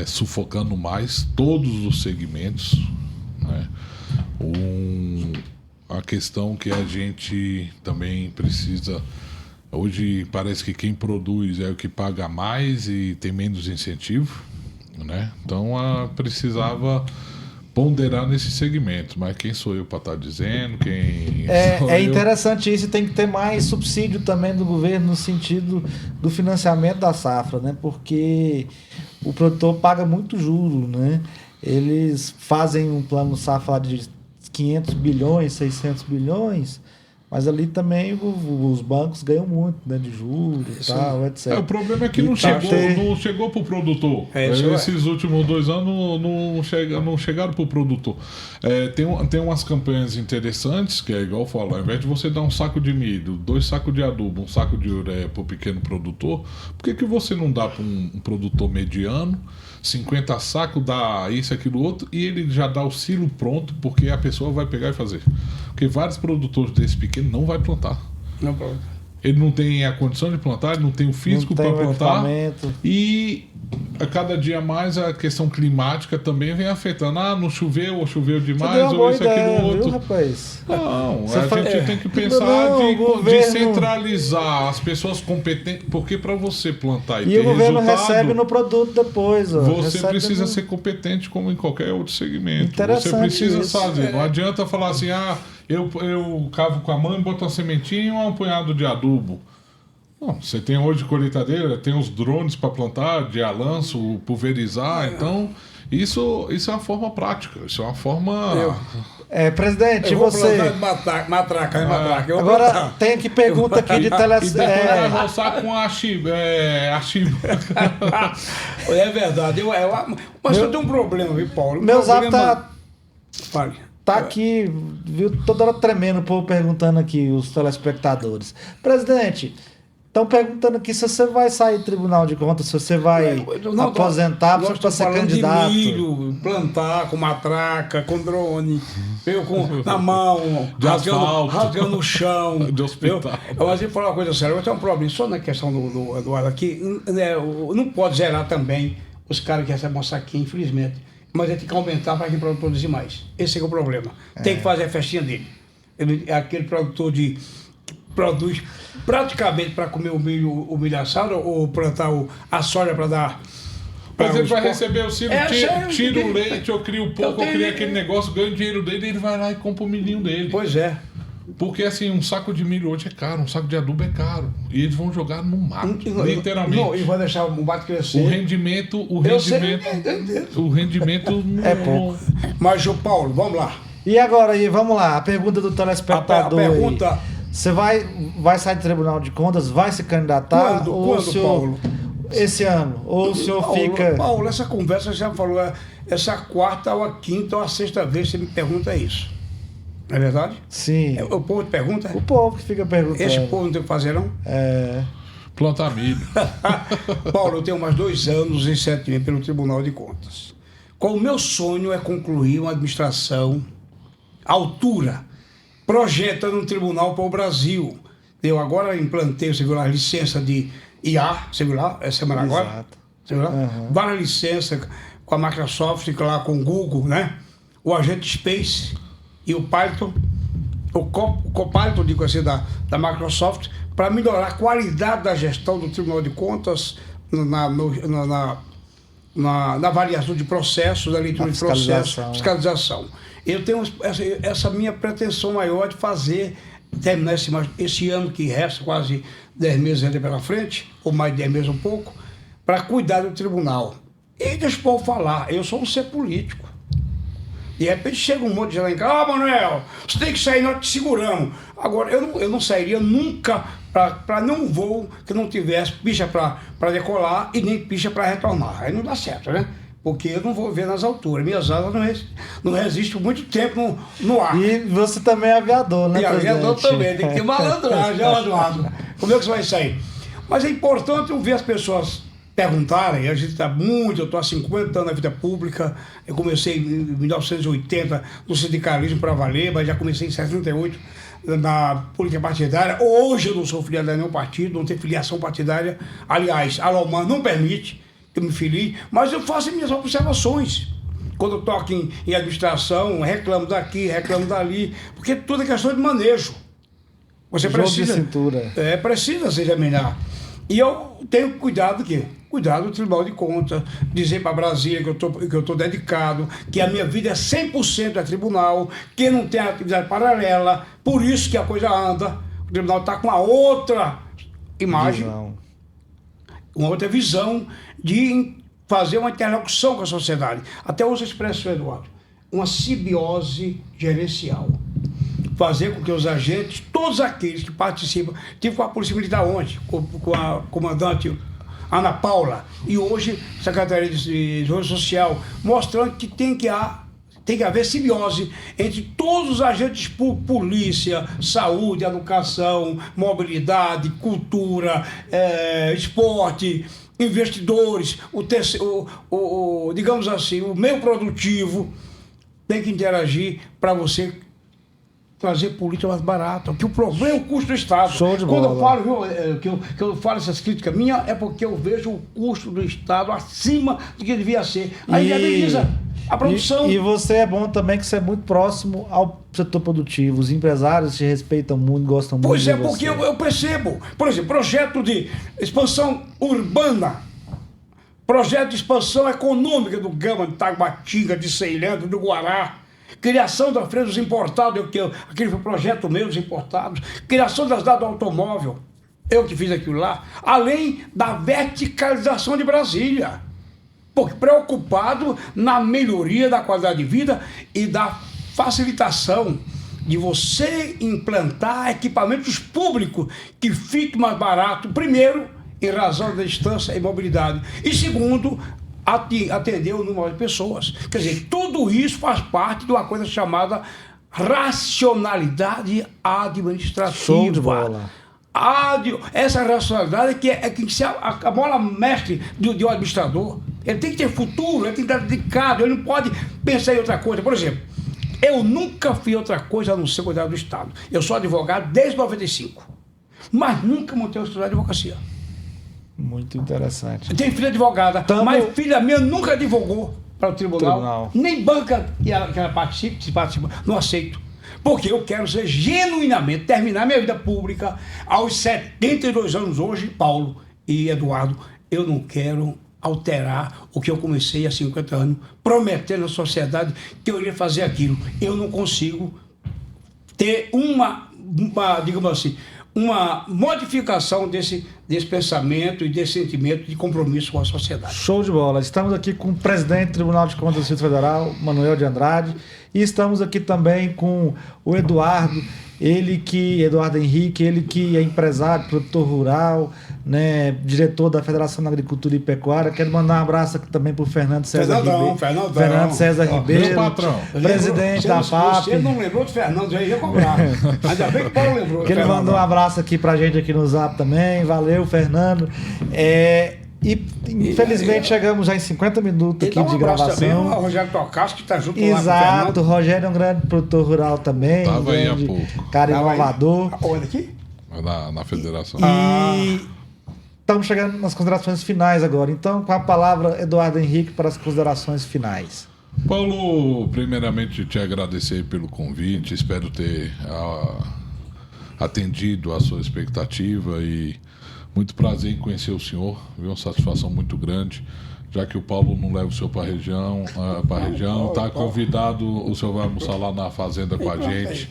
sufocando mais todos os segmentos, né? A questão que a gente também precisa... Hoje parece que quem produz é o que paga mais e tem menos incentivo, né? Então precisava ponderar nesse segmento, mas quem sou eu para estar dizendo? É interessante isso, tem que ter mais subsídio também do governo no sentido do financiamento da safra, né? Porque o produtor paga muito juro, né? Eles fazem um plano safra de 500 bilhões, 600 bilhões, mas ali também os bancos ganham muito, né, de juros e tal, etc. O problema é que não chegou para o produtor. Esses últimos 2 anos não chegaram para o produtor. Tem umas campanhas interessantes, que é igual eu falo, ao invés de você dar um saco de milho, 2 sacos de adubo, um saco de ureia para o pequeno produtor, por que você não dá para um produtor mediano 50 sacos, dá isso, aquilo, outro, e ele já dá o silo pronto, porque a pessoa vai pegar e fazer. Porque vários produtores desse pequeno não vai plantar. Não planta. Ele não tem a condição de plantar, ele não tem o físico para plantar. E a cada dia mais a questão climática também vem afetando. Não choveu, ou choveu demais, ou isso, aquilo, outro. Viu, rapaz? Não, a gente tem que pensar de centralizar as pessoas competentes, porque para você plantar e ter o governo resultado, recebe no produto depois. Você precisa ser competente como em qualquer outro segmento. Você precisa fazer. Não adianta falar assim, eu cavo com a mão e boto uma sementinha e um punhado de adubo. Não, você tem hoje colheitadeira, tem os drones para plantar, de alanço, pulverizar. Então, isso é uma forma prática. Isso é uma forma... Presidente, eu vou você... matraca. Agora tem aqui pergunta aqui de depois vai roçar com a chiba. É verdade. Mas eu tenho um problema, viu, Paulo? Meu zap tá... Fale. Tá aqui, viu, toda hora tremendo, o povo perguntando aqui, os telespectadores. Presidente, estão perguntando aqui se você vai sair do Tribunal de Contas, se você vai aposentar para ser candidato. De milho, plantar com matraca, com drone, na mão, rasgando o chão. De hospital. Mas eu vou falar uma coisa séria, eu tenho um problema só na questão do Eduardo aqui, não pode zerar também os caras que recebem um saquinho, infelizmente. Mas ele tem que aumentar para quem produzir mais. Esse é o problema. Tem que fazer a festinha dele. Ele é aquele produtor que produz praticamente para comer o milho assado ou plantar a soja para dar... Mas ele vai receber o silo, tira o leite, ou cria o pouco, ou cria aquele negócio, ganha o dinheiro dele e ele vai lá e compra o milhinho dele. Pois é. Porque assim, um saco de milho hoje é caro, um saco de adubo é caro. E eles vão jogar no mato, literalmente. Não, e vai deixar o mato crescer. O rendimento é pouco. Mas, João Paulo, vamos lá. E agora, vamos lá, a pergunta do telespectador. A pergunta... Você vai sair do Tribunal de Contas, vai se candidatar? Quando, Paulo? Esse ano? Ou o senhor fica... Paulo, essa conversa já falou, essa quarta ou a quinta ou a sexta vez que você me pergunta isso. Não é verdade? Sim. O povo te pergunta? O povo que fica perguntando. Esse povo não tem o que fazer, não? Plantar milho. Paulo, eu tenho mais 2 anos e 7 meses pelo Tribunal de Contas. O meu sonho é concluir uma administração à altura, projetando um tribunal para o Brasil. Eu agora implantei, você viu lá, a licença de IA, você viu lá, essa semana agora? Exato. Você viu lá? Várias licenças com a Microsoft, lá com o Google, né? O Agente Space e o Python, o Copilot, digo assim, da Microsoft, para melhorar a qualidade da gestão do Tribunal de Contas na avaliação de processos, na leitura de processos, fiscalização. Eu tenho essa minha pretensão maior de terminar esse ano que resta, quase 10 meses ainda pela frente, ou mais de 10 meses um pouco, para cuidar do tribunal. E deixa o povo falar, eu sou um ser político. De repente chega um monte de gente lá em casa, Manuel, você tem que sair, nós te seguramos. Agora, eu não sairia nunca para nenhum voo que não tivesse picha para decolar e nem picha para retornar. Aí não dá certo, né? Porque eu não vou ver nas alturas. Minhas asas não resistem muito tempo no ar. E você também é aviador, né, presidente? Aviador também, tem que ter malandragem, Eduardo. Como é que você vai sair? Mas é importante eu ver as pessoas perguntarem, a gente está muito, eu estou há 50 anos na vida pública, eu comecei em 1980 no sindicalismo para valer, mas já comecei em 68 na política partidária. Hoje eu não sou filiado a nenhum partido, não tenho filiação partidária. Aliás, a Lomar não permite que eu me filie, mas eu faço minhas observações. quando toco em administração, reclamo daqui, reclamo dali, porque tudo é questão de manejo. Você Jogo precisa. de cintura. Precisa se examinar. E eu tenho cuidado do quê? Cuidado do Tribunal de Contas, dizer para Brasília que eu estou dedicado, que a minha vida é 100% a tribunal, que não tem atividade paralela, por isso que a coisa anda. O tribunal está com uma outra imagem, uma outra visão de fazer uma interlocução com a sociedade. Até uso a expressão, Eduardo, uma simbiose gerencial. Fazer com que os agentes, todos aqueles que participam, tive com a Polícia Militar ontem, com a comandante Ana Paula, e hoje Secretaria de Desenvolvimento Social, mostrando que tem que haver simbiose entre todos os agentes públicos, polícia, saúde, educação, mobilidade, cultura, esporte, investidores, digamos assim, o meio produtivo, tem que interagir para você trazer política mais barata. Que o problema é o custo do Estado. Show de Quando bola. eu falo, que eu falo essas críticas minhas, é porque eu vejo o custo do Estado acima do que devia ser. Aí viabiliza a produção. E você é bom também que você é muito próximo ao setor produtivo. Os empresários te respeitam muito, gostam muito Pois de é, você. porque eu percebo. Por exemplo, projeto de expansão urbana, projeto de expansão econômica do Gama, de Taguatinga, de Ceilândia, do Guará, criação da Feira dos Importados, aquele foi projeto meu dos importados, criação das dados do automóvel, eu que fiz aquilo lá, além da verticalização de Brasília, porque preocupado na melhoria da qualidade de vida e da facilitação de você implantar equipamentos públicos que fique mais barato, primeiro, em razão da distância e mobilidade, e segundo, atender o número de pessoas. Quer dizer, tudo isso faz parte de uma coisa chamada racionalidade administrativa. Show de bola. Essa racionalidade é que a bola mestre de um administrador. Ele tem que ter futuro, ele tem que estar dedicado, ele não pode pensar em outra coisa. Por exemplo, eu nunca fiz outra coisa a não ser cuidar do Estado. Eu sou advogado desde 95, mas nunca montei um escritório de advocacia. Muito interessante. Tem filha advogada, mas filha minha nunca advogou para o tribunal. Nem banca que ela participa, não aceito. Porque eu quero ser genuinamente, terminar minha vida pública aos 72 anos hoje, Paulo e Eduardo, eu não quero alterar o que eu comecei há 50 anos, prometendo à sociedade que eu iria fazer aquilo. Eu não consigo ter digamos assim, uma modificação desse pensamento e desse sentimento de compromisso com a sociedade. Show de bola. Estamos aqui com o presidente do Tribunal de Contas do Distrito Federal, Manuel de Andrade, e estamos aqui também com o Eduardo Henrique, ele que é empresário, produtor rural, né, diretor da Federação da Agricultura e Pecuária. Quero mandar um abraço aqui também para o Fernando César Ribeiro. Fernando César Ribeiro, meu patrão. presidente da FAP. Você não lembrou de Fernando, já ia cobrar. Ainda bem que o Paulo lembrou. Que ele mandou um abraço aqui pra gente aqui no Zap também. Valeu, Fernando. Infelizmente chegamos já em 50 minutos aqui de gravação. Também o Rogério Tocasso, que está junto lá com o Exato, Fernando. o Rogério é um grande produtor rural também. Tava aí há pouco. Cara inovador. Onde aqui? Na federação. E estamos chegando nas considerações finais agora. Então, com a palavra, Eduardo Henrique, para as considerações finais. Paulo, primeiramente te agradecer pelo convite, espero ter atendido a sua expectativa e muito prazer em conhecer o senhor, viu? Uma satisfação muito grande, já que o Paulo não leva o senhor para a região, está convidado, o senhor vai almoçar lá na fazenda com a gente,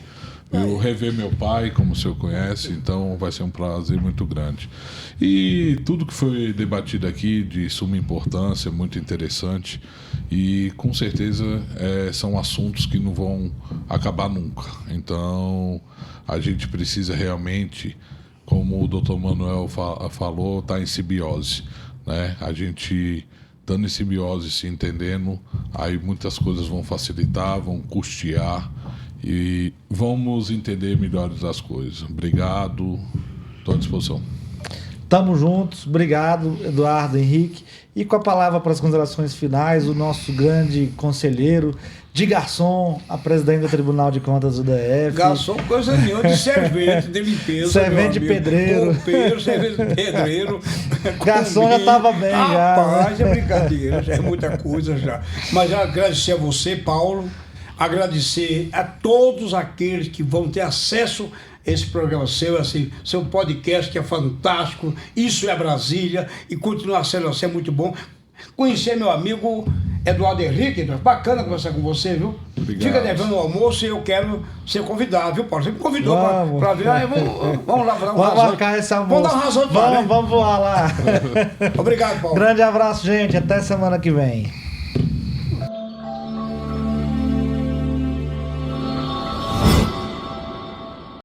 viu? Rever meu pai, como o senhor conhece, então vai ser um prazer muito grande. E tudo que foi debatido aqui de suma importância, muito interessante, e com certeza são assuntos que não vão acabar nunca. Então a gente precisa realmente, como o Dr. Manuel falou, estar em simbiose, né? A gente estando em simbiose, se entendendo, aí muitas coisas vão facilitar, vão custear e vamos entender melhor as coisas. Obrigado, estou à disposição. Tamo juntos. Obrigado, Eduardo, Henrique. E com a palavra para as considerações finais, o nosso grande conselheiro de garçom, a presidente do Tribunal de Contas do DF. Garçom, coisa nenhuma, de servente, de limpeza. Servente de pedreiro. Pompeiro, servente de pedreiro. Garçom já estava bem, já. Rapaz, é brincadeira, já é muita coisa já. Mas eu agradecer a você, Paulo, agradecer a todos aqueles que vão ter acesso a esse programa seu, assim, seu podcast que é fantástico, Isso é Brasília, e continua sendo assim, é muito bom. Conhecer meu amigo Eduardo Henrique, bacana conversar com você, viu? Obrigado. Fica devendo o almoço e eu quero ser convidado, viu, Paulo? Você me convidou para vir. Vamos lá, vamos marcar esse almoço. Vamos dar uma razão de vamos voar lá. Obrigado, Paulo. Grande abraço, gente. Até semana que vem.